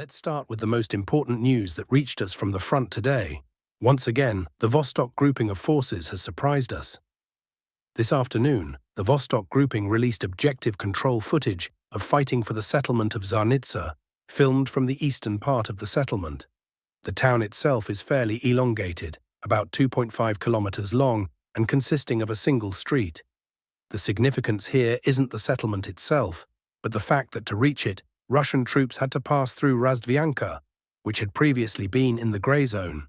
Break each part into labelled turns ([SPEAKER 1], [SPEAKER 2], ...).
[SPEAKER 1] Let's start with the most important news that reached us from the front today. Once again, the Vostok grouping of forces has surprised us. This afternoon, the Vostok grouping released objective control footage of fighting for the settlement of Zaporizhzhia, filmed from the eastern part of the settlement. The town itself is fairly elongated, about 2.5 kilometers long and consisting of a single street. The significance here isn't the settlement itself, but the fact that to reach it, Russian troops had to pass through Zaporizhzhia, which had previously been in the grey zone.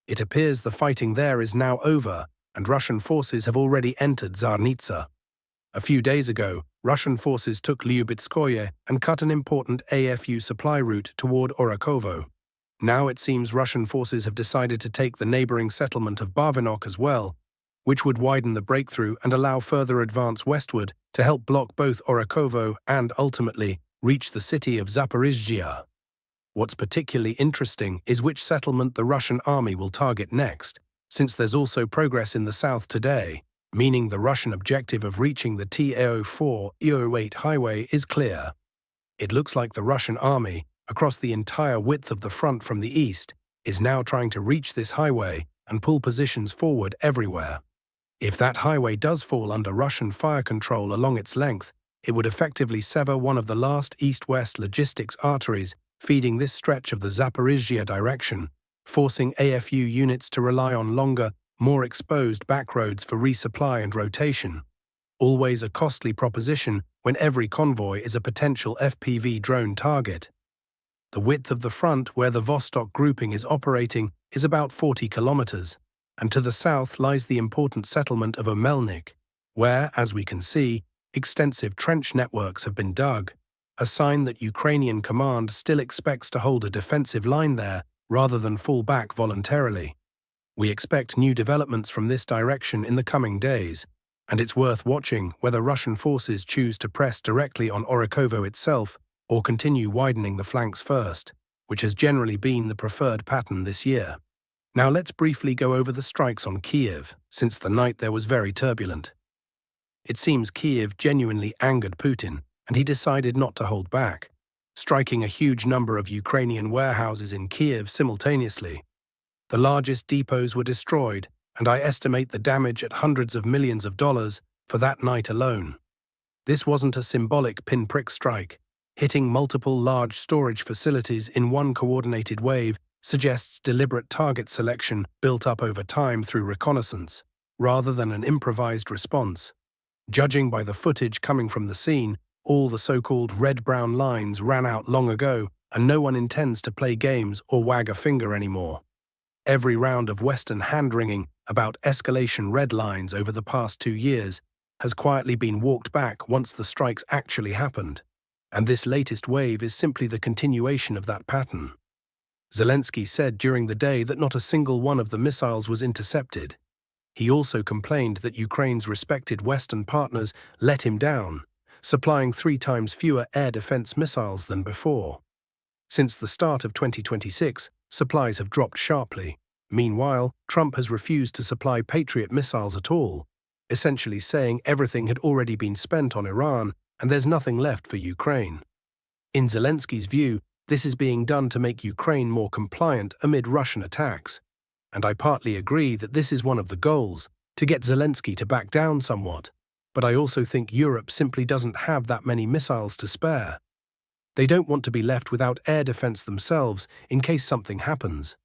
[SPEAKER 1] It appears the fighting there is now over, and Russian forces have already entered Zaporizhzhia. A few days ago, Russian forces took Lyubitskoye and cut an important AFU supply route toward Orakovo. Now it seems Russian forces have decided to take the neighboring settlement of Barvinok as well, which would widen the breakthrough and allow further advance westward to help block both Orakovo and, ultimately, reach the city of Zaporizhzhia. What's particularly interesting is which settlement the Russian army will target next, since there's also progress in the south today, meaning the Russian objective of reaching the T04-08 highway is clear. It looks like the Russian army, across the entire width of the front from the east, is now trying to reach this highway and pull positions forward everywhere. If that highway does fall under Russian fire control along its length, it would effectively sever one of the last east-west logistics arteries feeding this stretch of the Zaporizhzhia direction, forcing AFU units to rely on longer, more exposed backroads for resupply and rotation. Always a costly proposition when every convoy is a potential FPV drone target. The width of the front where the Vostok grouping is operating is about 40 kilometers, and to the south lies the important settlement of Omelnik, where, as we can see, extensive trench networks have been dug, a sign that Ukrainian command still expects to hold a defensive line there rather than fall back voluntarily. We expect new developments from this direction in the coming days, and it's worth watching whether Russian forces choose to press directly on Orakovo itself or continue widening the flanks first, which has generally been the preferred pattern this year. Now let's briefly go over the strikes on Kiev, since the night there was very turbulent. It seems Kiev genuinely angered Putin, and he decided not to hold back, striking a huge number of Ukrainian warehouses in Kiev simultaneously. The largest depots were destroyed, and I estimate the damage at hundreds of millions of dollars for that night alone. This wasn't a symbolic pinprick strike. Hitting multiple large storage facilities in one coordinated wave suggests deliberate target selection built up over time through reconnaissance, rather than an improvised response. Judging by the footage coming from the scene, all the so-called red-brown lines ran out long ago, and no one intends to play games or wag a finger anymore. Every round of Western hand-wringing about escalation red lines over the past 2 years has quietly been walked back once the strikes actually happened, and this latest wave is simply the continuation of that pattern. Zelensky said during the day that not a single one of the missiles was intercepted. He also complained that Ukraine's respected Western partners let him down, supplying 3 times fewer air defense missiles than before. Since the start of 2026, supplies have dropped sharply. Meanwhile, Trump has refused to supply Patriot missiles at all, essentially saying everything had already been spent on Iran and there's nothing left for Ukraine. In Zelensky's view, this is being done to make Ukraine more compliant amid Russian attacks. And I partly agree that this is one of the goals, to get Zelensky to back down somewhat. But I also think Europe simply doesn't have that many missiles to spare. They don't want to be left without air defense themselves in case something happens.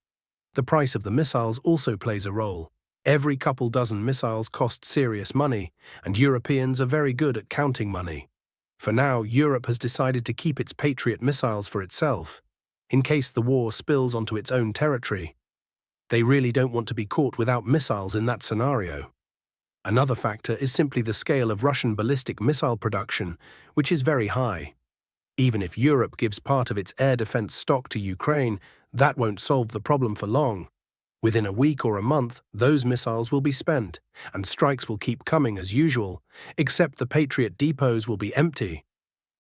[SPEAKER 1] The price of the missiles also plays a role. Every couple dozen missiles cost serious money, and Europeans are very good at counting money. For now, Europe has decided to keep its Patriot missiles for itself, in case the war spills onto its own territory. They really don't want to be caught without missiles in that scenario. Another factor is simply the scale of Russian ballistic missile production, which is very high. Even if Europe gives part of its air defense stock to Ukraine, that won't solve the problem for long. Within a week or a month, those missiles will be spent, and strikes will keep coming as usual, except the Patriot depots will be empty.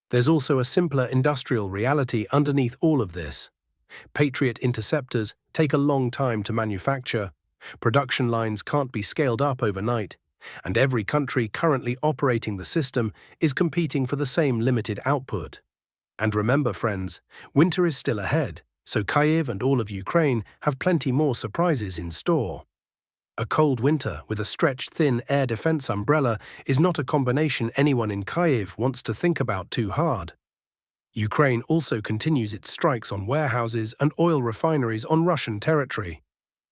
[SPEAKER 1] There's also a simpler industrial reality underneath all of this. Patriot interceptors take a long time to manufacture, production lines can't be scaled up overnight, and every country currently operating the system is competing for the same limited output. And remember, friends, winter is still ahead, so Kiev and all of Ukraine have plenty more surprises in store. A cold winter with a stretched thin air defense umbrella is not a combination anyone in Kiev wants to think about too hard. Ukraine also continues its strikes on warehouses and oil refineries on Russian territory.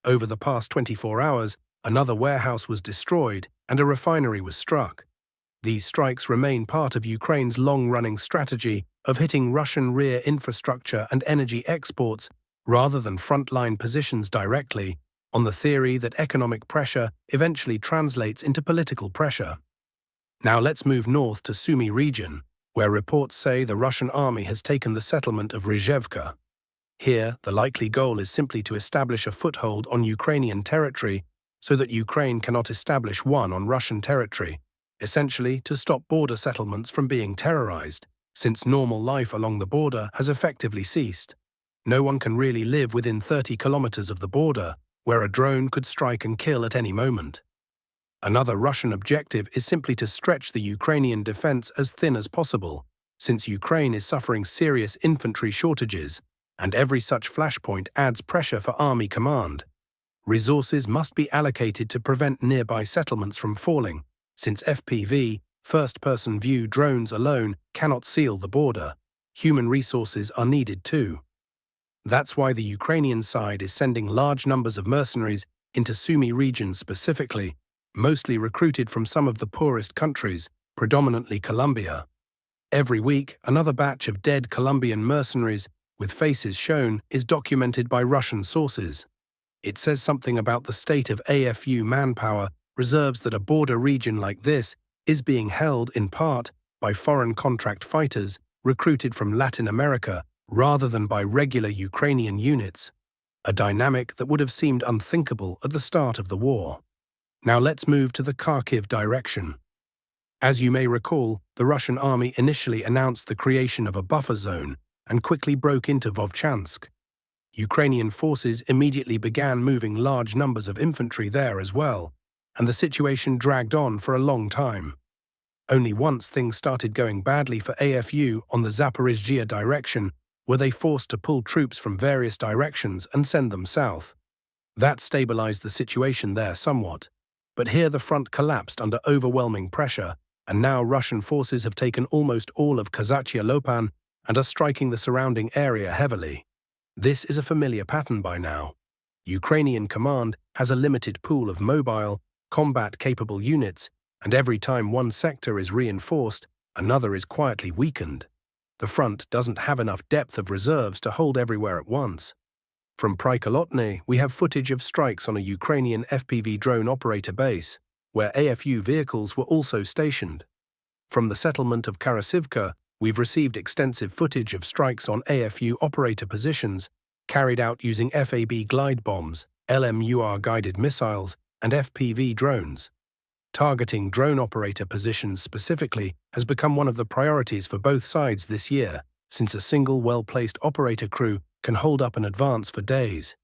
[SPEAKER 1] Over the past 24 hours, another warehouse was destroyed and a refinery was struck. These strikes remain part of Ukraine's long-running strategy of hitting Russian rear infrastructure and energy exports rather than frontline positions directly, on the theory that economic pressure eventually translates into political pressure. Now let's move north to Sumy region, where reports say the Russian army has taken the settlement of Rizhevka. Here, the likely goal is simply to establish a foothold on Ukrainian territory so that Ukraine cannot establish one on Russian territory, essentially to stop border settlements from being terrorized, since normal life along the border has effectively ceased. No one can really live within 30 kilometers of the border, where a drone could strike and kill at any moment. Another Russian objective is simply to stretch the Ukrainian defense as thin as possible, since Ukraine is suffering serious infantry shortages, and every such flashpoint adds pressure for army command. Resources must be allocated to prevent nearby settlements from falling, since FPV, first-person view drones alone cannot seal the border. Human resources are needed too. That's why the Ukrainian side is sending large numbers of mercenaries into Sumy region specifically, mostly recruited from some of the poorest countries, predominantly Colombia. Every week, another batch of dead Colombian mercenaries with faces shown is documented by Russian sources. It says something about the state of AFU manpower reserves that a border region like this is being held in part by foreign contract fighters recruited from Latin America rather than by regular Ukrainian units, a dynamic that would have seemed unthinkable at the start of the war. Now let's move to the Kharkiv direction. As you may recall, the Russian army initially announced the creation of a buffer zone and quickly broke into Vovchansk. Ukrainian forces immediately began moving large numbers of infantry there as well, and the situation dragged on for a long time. Only once things started going badly for AFU on the Zaporizhzhia direction were they forced to pull troops from various directions and send them south. That stabilized the situation there somewhat, but here the front collapsed under overwhelming pressure, and now Russian forces have taken almost all of Kazachia Lopan and are striking the surrounding area heavily. This is a familiar pattern by now. Ukrainian command has a limited pool of mobile, combat-capable units, and every time one sector is reinforced, another is quietly weakened. The front doesn't have enough depth of reserves to hold everywhere at once. From Prikholotny, we have footage of strikes on a Ukrainian FPV drone operator base, where AFU vehicles were also stationed. From the settlement of Kharkiv, we've received extensive footage of strikes on AFU operator positions, carried out using FAB glide bombs, LMUR-guided missiles, and FPV drones. Targeting drone operator positions specifically has become one of the priorities for both sides this year, since a single well-placed operator crew can hold up an advance for days.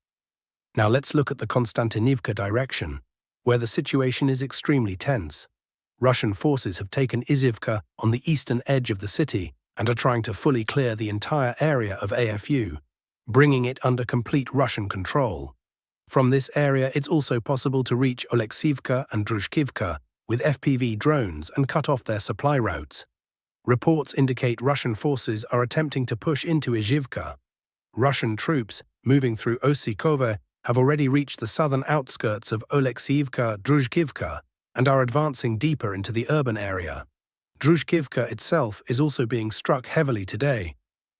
[SPEAKER 1] Now let's look at the Konstantinivka direction, where the situation is extremely tense. Russian forces have taken Izhivka on the eastern edge of the city and are trying to fully clear the entire area of AFU, bringing it under complete Russian control. From this area, it's also possible to reach Oleksivka and Druzhkivka with FPV drones and cut off their supply routes. Reports indicate Russian forces are attempting to push into Izhivka. Russian troops, moving through Osikove, have already reached the southern outskirts of Oleksivka-Druzhkivka and are advancing deeper into the urban area. Druzhkivka itself is also being struck heavily today.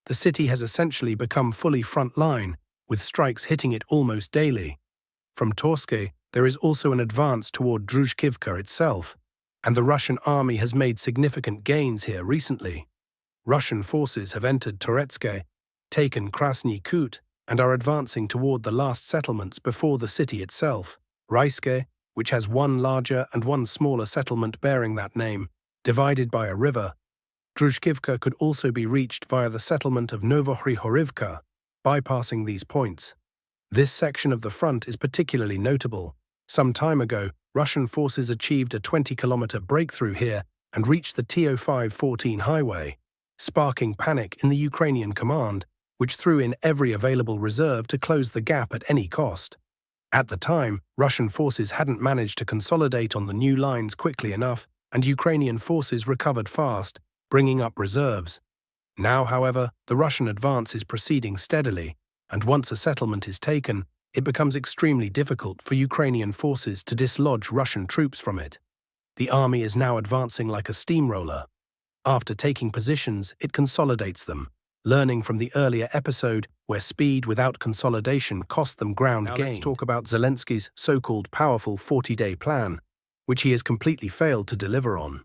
[SPEAKER 1] The city has essentially become fully front-line, with strikes hitting it almost daily. From Torske, there is also an advance toward Druzhkivka itself, and the Russian army has made significant gains here recently. Russian forces have entered Toretske, taken Krasny Kut, and are advancing toward the last settlements before the city itself, Raiske, which has one larger and one smaller settlement bearing that name, divided by a river. Druzhkivka could also be reached via the settlement of Novohrihorivka, bypassing these points. This section of the front is particularly notable. Some time ago, Russian forces achieved a 20-kilometer breakthrough here and reached the T04-08 highway. sparking panic in the Ukrainian command, which threw in every available reserve to close the gap at any cost. At the time, Russian forces hadn't managed to consolidate on the new lines quickly enough, and Ukrainian forces recovered fast, bringing up reserves. Now, however, the Russian advance is proceeding steadily, and once a settlement is taken, it becomes extremely difficult for Ukrainian forces to dislodge Russian troops from it. The army is now advancing like a steamroller. After taking positions, it consolidates them, learning from the earlier episode where speed without consolidation cost them ground gained. Now let's talk about Zelensky's so-called powerful 40-day plan, which he has completely failed to deliver on.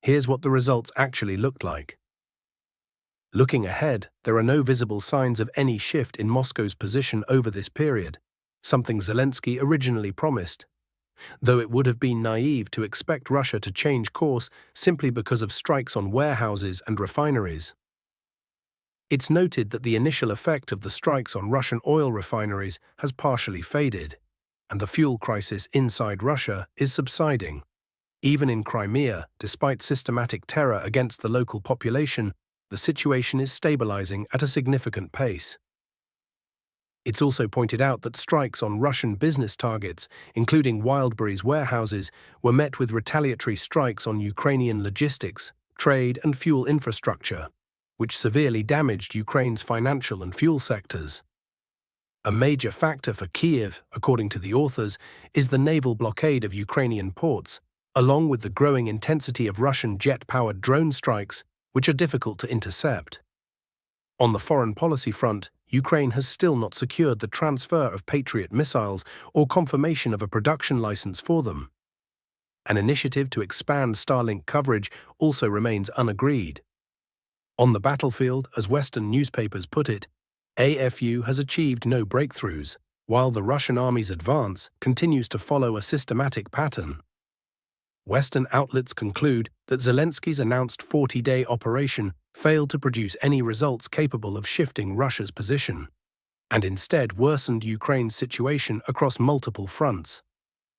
[SPEAKER 1] Here's what the results actually looked like. Looking ahead, there are no visible signs of any shift in Moscow's position over this period, something Zelensky originally promised, though it would have been naive to expect Russia to change course simply because of strikes on warehouses and refineries. It's noted that the initial effect of the strikes on Russian oil refineries has partially faded, and the fuel crisis inside Russia is subsiding. Even in Crimea, despite systematic terror against the local population, the situation is stabilizing at a significant pace. It's also pointed out that strikes on Russian business targets, including Wildberries warehouses, were met with retaliatory strikes on Ukrainian logistics, trade and fuel infrastructure, which severely damaged Ukraine's financial and fuel sectors. A major factor for Kiev, according to the authors, is the naval blockade of Ukrainian ports, along with the growing intensity of Russian jet-powered drone strikes, which are difficult to intercept. On the foreign policy front, Ukraine has still not secured the transfer of Patriot missiles or confirmation of a production license for them. An initiative to expand Starlink coverage also remains unagreed. On the battlefield, as Western newspapers put it, AFU has achieved no breakthroughs, while the Russian army's advance continues to follow a systematic pattern. Western outlets conclude that Zelensky's announced 40-day operation failed to produce any results capable of shifting Russia's position, and instead worsened Ukraine's situation across multiple fronts.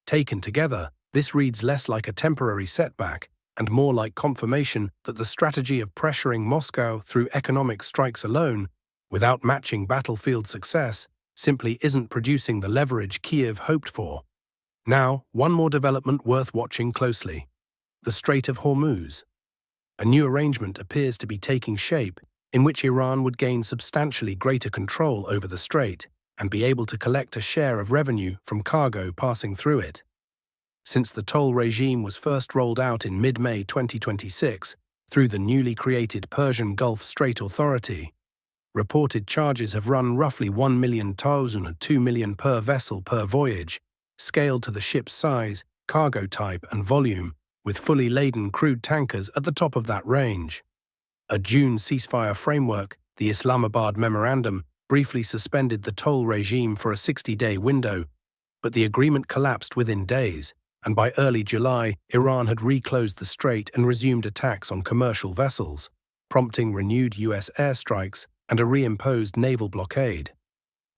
[SPEAKER 1] Taken together, this reads less like a temporary setback and more like confirmation that the strategy of pressuring Moscow through economic strikes alone, without matching battlefield success, simply isn't producing the leverage Kiev hoped for. Now, one more development worth watching closely: the Strait of Hormuz. A new arrangement appears to be taking shape, in which Iran would gain substantially greater control over the strait and be able to collect a share of revenue from cargo passing through it. Since the toll regime was first rolled out in mid-May 2026 through the newly created Persian Gulf Strait Authority, reported charges have run roughly 1 million tolls and 2 million per vessel per voyage, scaled to the ship's size, cargo type and volume, with fully laden crude tankers at the top of that range. A June ceasefire framework, the Islamabad Memorandum, briefly suspended the toll regime for a 60-day window, but the agreement collapsed within days, and by early July, Iran had reclosed the strait and resumed attacks on commercial vessels, prompting renewed US airstrikes and a reimposed naval blockade.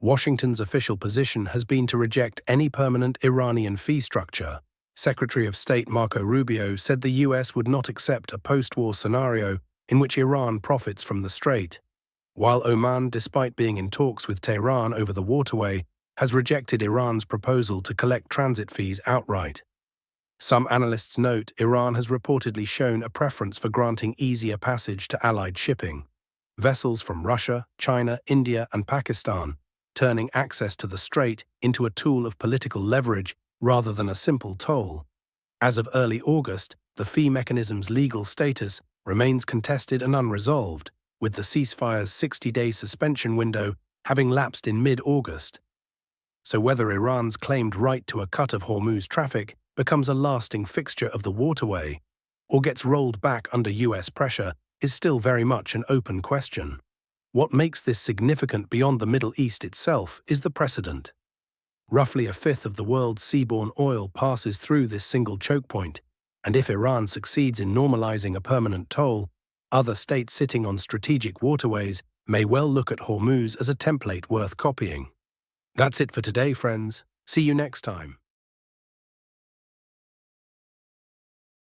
[SPEAKER 1] Washington's official position has been to reject any permanent Iranian fee structure. Secretary of State Marco Rubio said the US would not accept a post-war scenario in which Iran profits from the strait, while Oman, despite being in talks with Tehran over the waterway, has rejected Iran's proposal to collect transit fees outright. Some analysts note Iran has reportedly shown a preference for granting easier passage to Allied shipping, vessels from Russia, China, India, and Pakistan, turning access to the strait into a tool of political leverage rather than a simple toll. As of early August, the fee mechanism's legal status remains contested and unresolved, with the ceasefire's 60-day suspension window having lapsed in mid-August. So whether Iran's claimed right to a cut of Hormuz traffic becomes a lasting fixture of the waterway, or gets rolled back under US pressure, is still very much an open question. What makes this significant beyond the Middle East itself is the precedent. Roughly a fifth of the world's seaborne oil passes through this single choke point, and if Iran succeeds in normalizing a permanent toll, other states sitting on strategic waterways may well look at Hormuz as a template worth copying. That's it for today, friends. See you next time.